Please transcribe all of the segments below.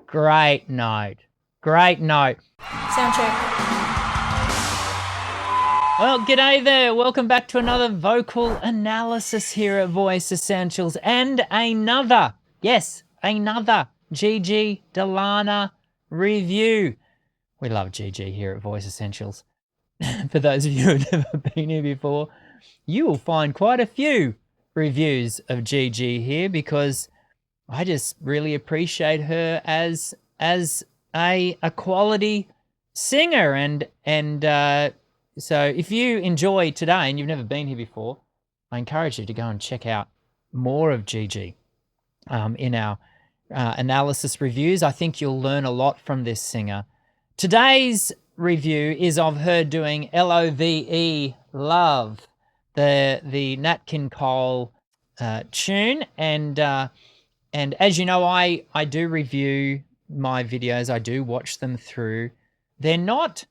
Great note. Great note. Sound check. Well, g'day there. Welcome back to another vocal analysis here at Voice Essentials and another Gigi De Lana review. We love Gigi here at Voice Essentials. For those of you who have never been here before, you will find quite a few reviews of Gigi here because I just really appreciate her as a quality singer. And so if you enjoy today and you've never been here before, I encourage you to go and check out more of Gigi in our analysis reviews. I think you'll learn a lot from this singer. Today's review is of her doing L.O.V.E, Love, the Nat King Cole tune. And as you know, I do review my videos. I do watch them through. They're not,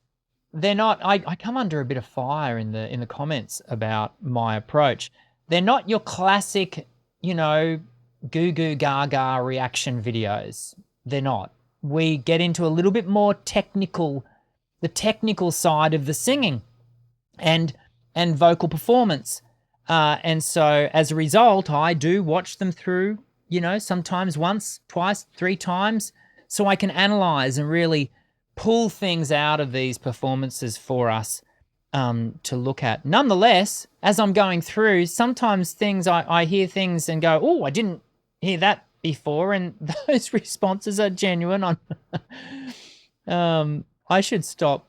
I come under a bit of fire in the comments about my approach. They're not your classic, goo goo gaga reaction videos. They're not. We get into a little bit more the technical side of the singing and vocal performance. And so as a result, I do watch them through, sometimes once, twice, 3 times, so I can analyze and really pull things out of these performances for us to look at. Nonetheless, as I'm going through, sometimes I hear things and go, oh, I didn't hear that before, and those responses are genuine. I should stop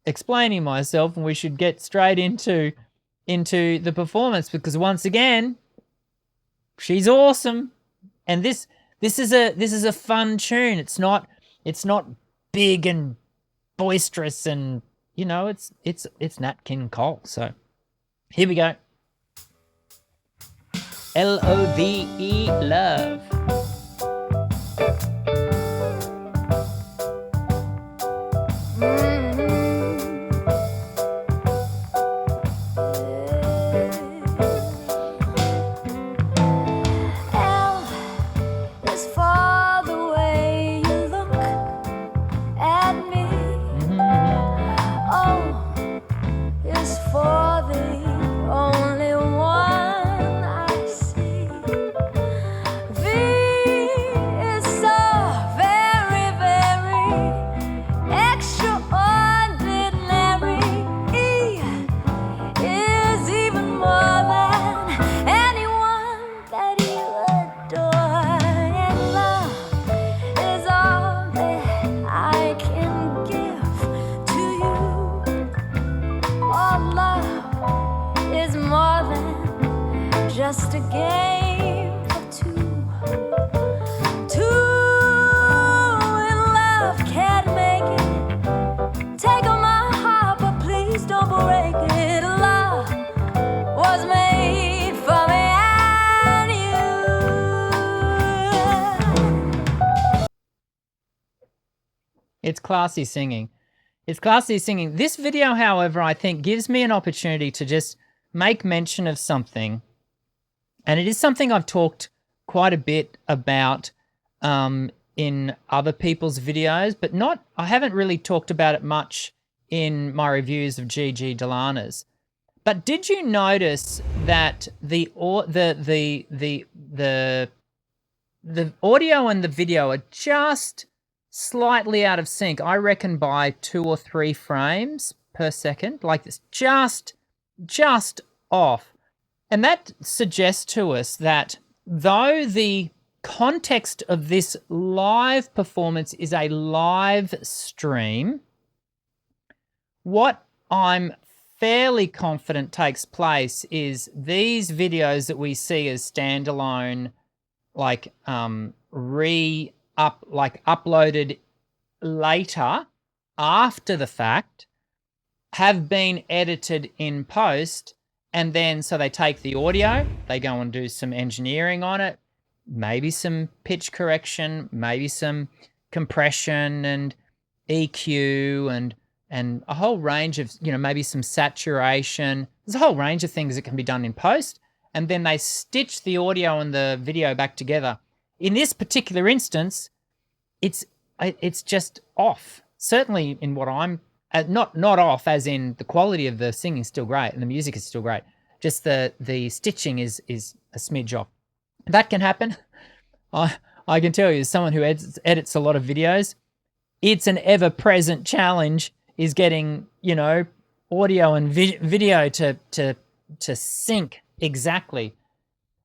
explaining myself and we should get straight into the performance, because once again, she's awesome. And this is a fun tune. It's not big and boisterous, and it's Nat King Cole. So here we go. L.O.V.E, Love. Just a game for two. Two in love can't make it. Take on my heart, but please don't break it. Love was made for me and you. It's classy singing. It's classy singing. This video, however, I think gives me an opportunity to just make mention of something. And it is something I've talked quite a bit about in other people's videos, but I haven't really talked about it much in my reviews of Gigi De Lana's. But did you notice that the audio and the video are just slightly out of sync? I reckon by 2 or 3 frames per second, like this, just off. And that suggests to us that though the context of this live performance is a live stream, what I'm fairly confident takes place is these videos that we see as standalone, uploaded later after the fact, have been edited in post. And then, so they take the audio, they go and do some engineering on it, maybe some pitch correction, maybe some compression and EQ and a whole range of, maybe some saturation. There's a whole range of things that can be done in post. And then they stitch the audio and the video back together. In this particular instance, it's it's just off. Certainly in what I'm not off as in the quality of the singing is still great and the music is still great. Just the stitching is a smidge off. That can happen. I can tell you, as someone who edits a lot of videos, it's an ever-present challenge is getting, you know, audio and video to sync exactly.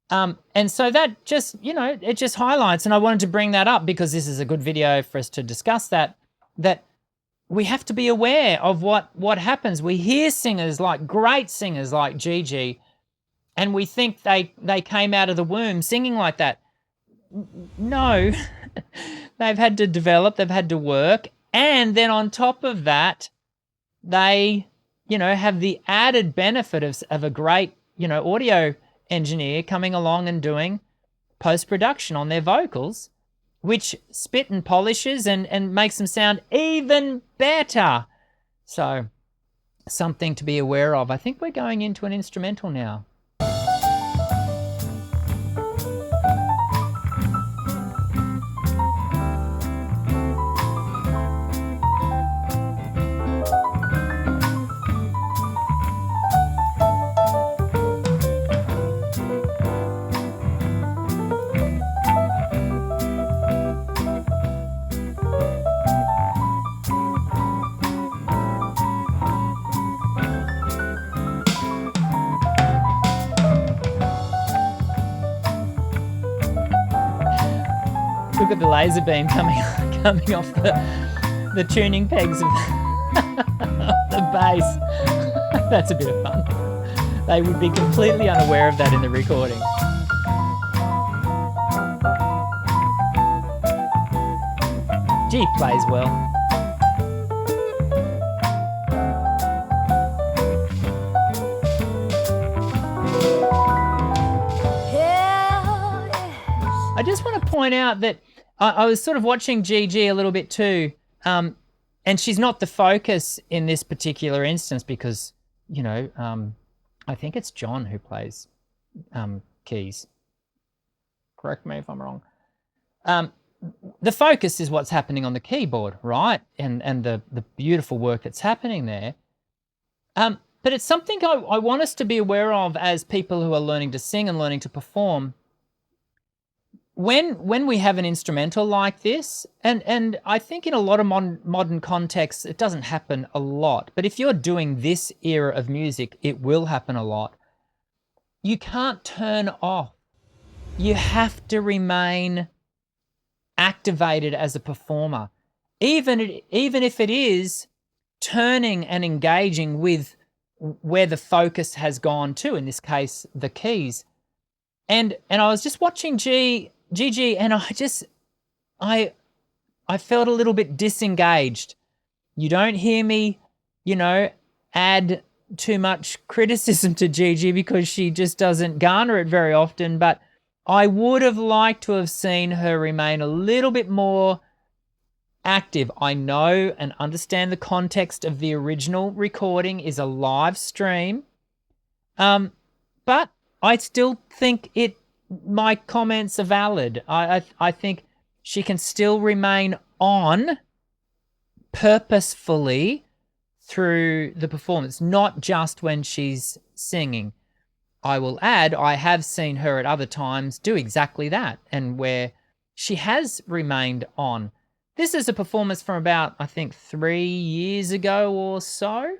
And so that just, you know, it just highlights, and I wanted to bring that up because this is a good video for us to discuss that we have to be aware of what happens. We hear singers like great singers like Gigi, and we think they came out of the womb singing like that. No, they've had to develop, they've had to work, and then on top of that, they, you know, have the added benefit of a great, you know, audio engineer coming along and doing post-production on their vocals, which spit and polishes and makes them sound even better. So, something to be aware of. I think we're going into an instrumental now. Look at the laser beam coming off the tuning pegs of the bass. That's a bit of fun. They would be completely unaware of that in the recording. G plays well. I just want to point out that I was sort of watching Gigi a little bit too, and she's not the focus in this particular instance because, you know, I think it's John who plays keys. Correct me if I'm wrong. The focus is what's happening on the keyboard, right? And the beautiful work that's happening there. But it's something I want us to be aware of as people who are learning to sing and learning to perform. When we have an instrumental like this, and I think in a lot of modern contexts, it doesn't happen a lot, but if you're doing this era of music, it will happen a lot. You can't turn off. You have to remain activated as a performer, even if it is turning and engaging with where the focus has gone to, in this case, the keys. And I was just watching Gigi, and I felt a little bit disengaged. You don't hear me, you know, add too much criticism to Gigi because she just doesn't garner it very often, but I would have liked to have seen her remain a little bit more active. I know and understand the context of the original recording is a live stream, but I still think my comments are valid. I think she can still remain on purposefully through the performance, not just when she's singing. I will add, I have seen her at other times do exactly that, and where she has remained on. This is a performance from about, I think, 3 years ago or so.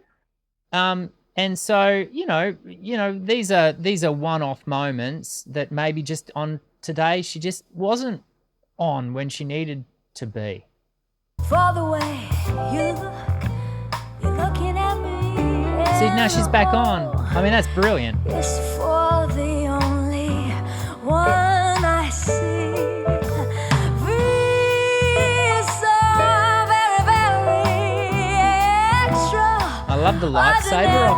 And so, you know, these are one-off moments that maybe just on today she just wasn't on when she needed to be. For the way you look, you're looking at me. See, now she's back on. I mean, that's brilliant. It's for the only one I see. I love the lightsaber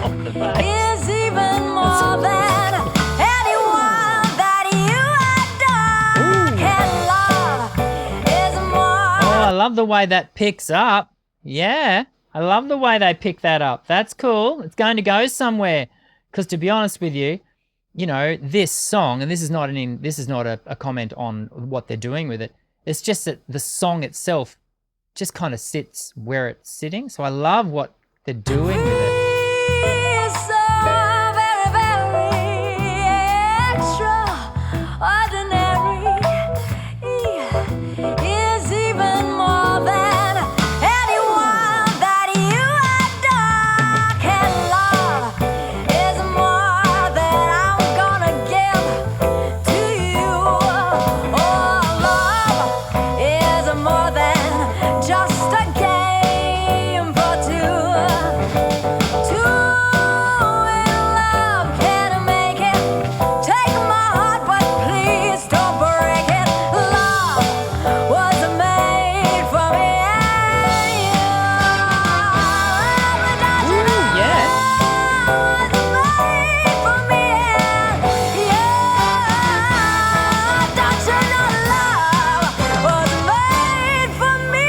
off the bass. Is even more than anyone that you adore. Can love is more. Oh, I love the way that picks up. Yeah, I love the way they pick that up. That's cool. It's going to go somewhere. Because to be honest with you, you know, this song, and this is not a comment on what they're doing with it. It's just that the song itself just kind of sits where it's sitting. So I love what they're doing with it. He's so very, very extraordinary. He is even more than anyone that you adore. And love is more than I'm gonna give to you. Oh, love is more than just a game for two. Two in love can't make it. Take my heart, but please don't break it. Love was made for me and you. Ooh, yeah. Was made for me and you. Don't you know love was made for me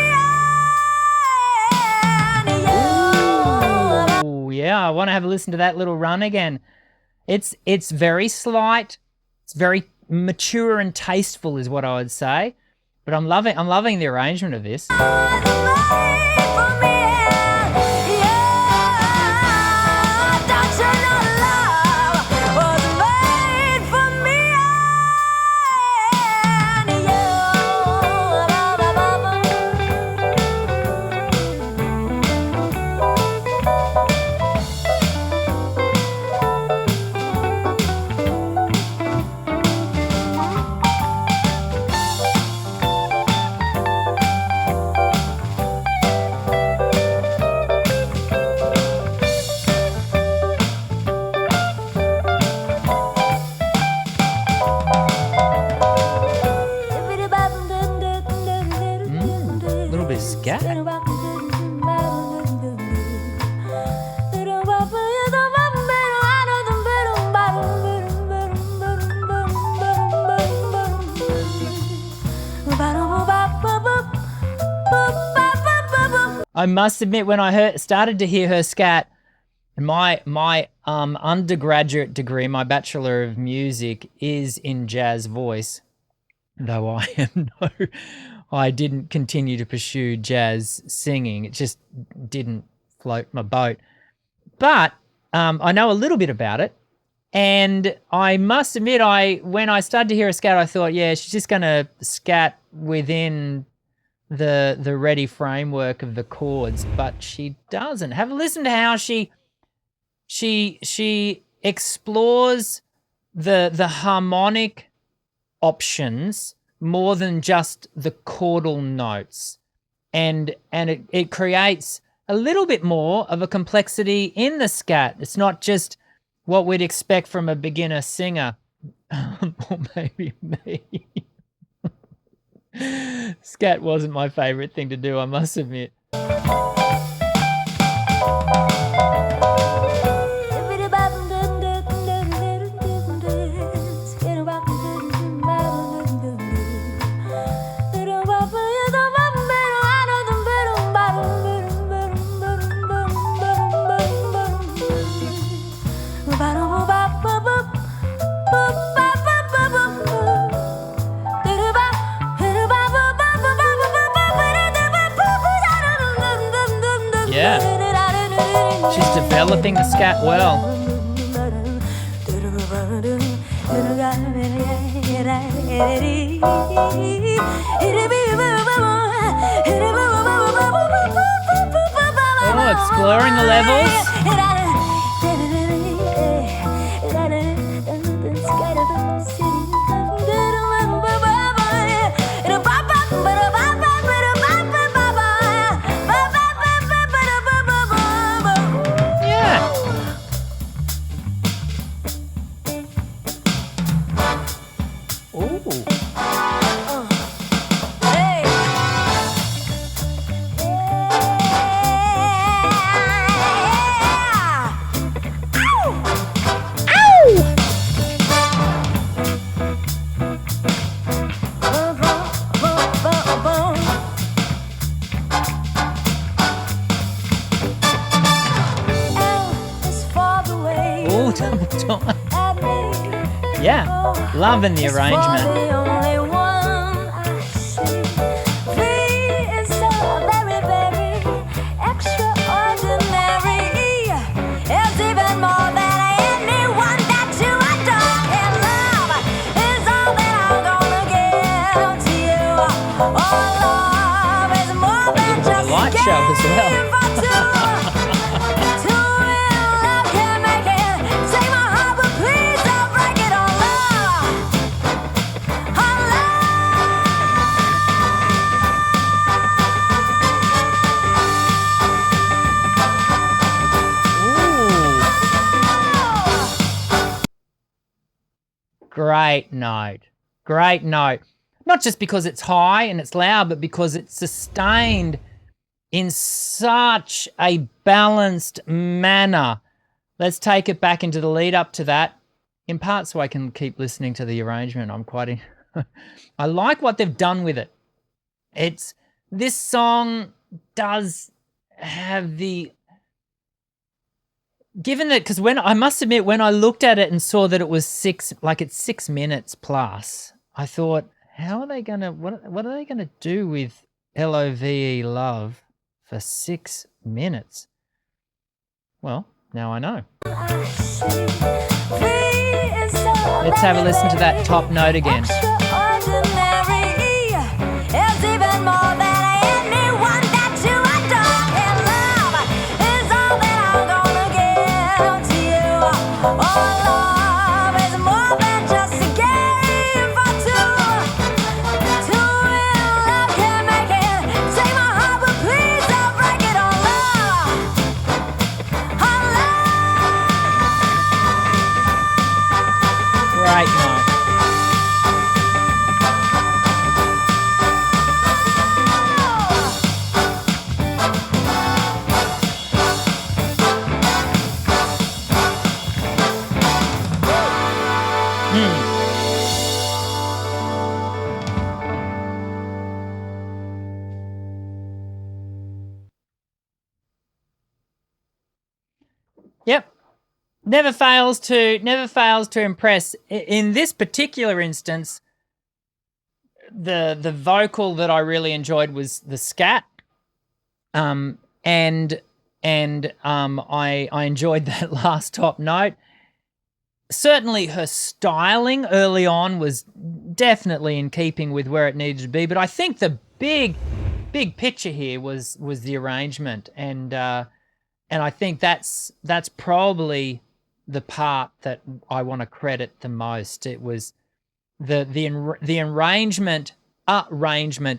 and you. Ooh, yeah, I want to have a listen to that little run again. It's very slight. It's very mature and tasteful is what I would say. But I'm loving the arrangement of this. Was made for me and you. Don't you know love was made for me and you. A little bit of scat. I must admit, when I started to hear her scat, my undergraduate degree, my Bachelor of Music, is in jazz voice, though I didn't continue to pursue jazz singing. It just didn't float my boat. But I know a little bit about it, and I must admit, when I started to hear a scat, I thought, yeah, she's just going to scat within the ready framework of the chords, but she doesn't. Have a listen to how she explores the harmonic options more than just the chordal notes, and it creates a little bit more of a complexity in the scat. It's not just what we'd expect from a beginner singer, or maybe me. Scat wasn't my favorite thing to do, I must admit. Yeah. She's developing the scat well. Oh, exploring the levels. Yeah, loving the arrangement. show as well. Great note. Great note. Not just because it's high and it's loud, but because it's sustained in such a balanced manner. Let's take it back into the lead up to that, in part so I can keep listening to the arrangement. I'm quite I like what they've done with it. This song does have the, given that, because I must admit, when I looked at it and saw that it was 6 minutes plus, I thought, how are they gonna, what are they gonna do with L.O.V.E. Love for 6 minutes? Well, now I know. Let's have a listen to that top note again. Great night. Yep. Never fails to impress. In this particular instance, the vocal that I really enjoyed was the scat, and I enjoyed that last top note. Certainly, her styling early on was definitely in keeping with where it needed to be. But I think the big picture here was the arrangement, and I think that's probably the part that I want to credit the most. It was the arrangement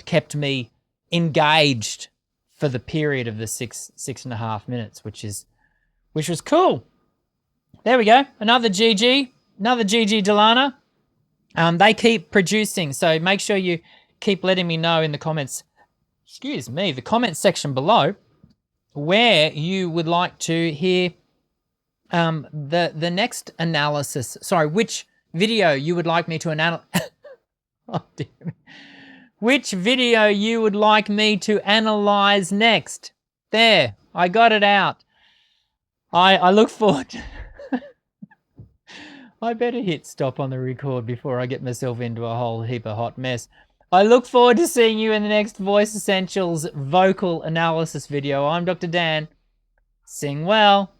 kept me engaged for the period of the 6.5 minutes, which was cool. There we go. Another Gigi De Lana. They keep producing, so make sure you keep letting me know in the comments. Excuse me, the comment section below, where you would like to hear the next analysis. Sorry, which video you would like me to analyze. Oh, dear me. Which video you would like me to analyze next. There, I got it out. I look forward to I better hit stop on the record before I get myself into a whole heap of hot mess. I look forward to seeing you in the next Voice Essentials vocal analysis video. I'm Dr. Dan. Sing well.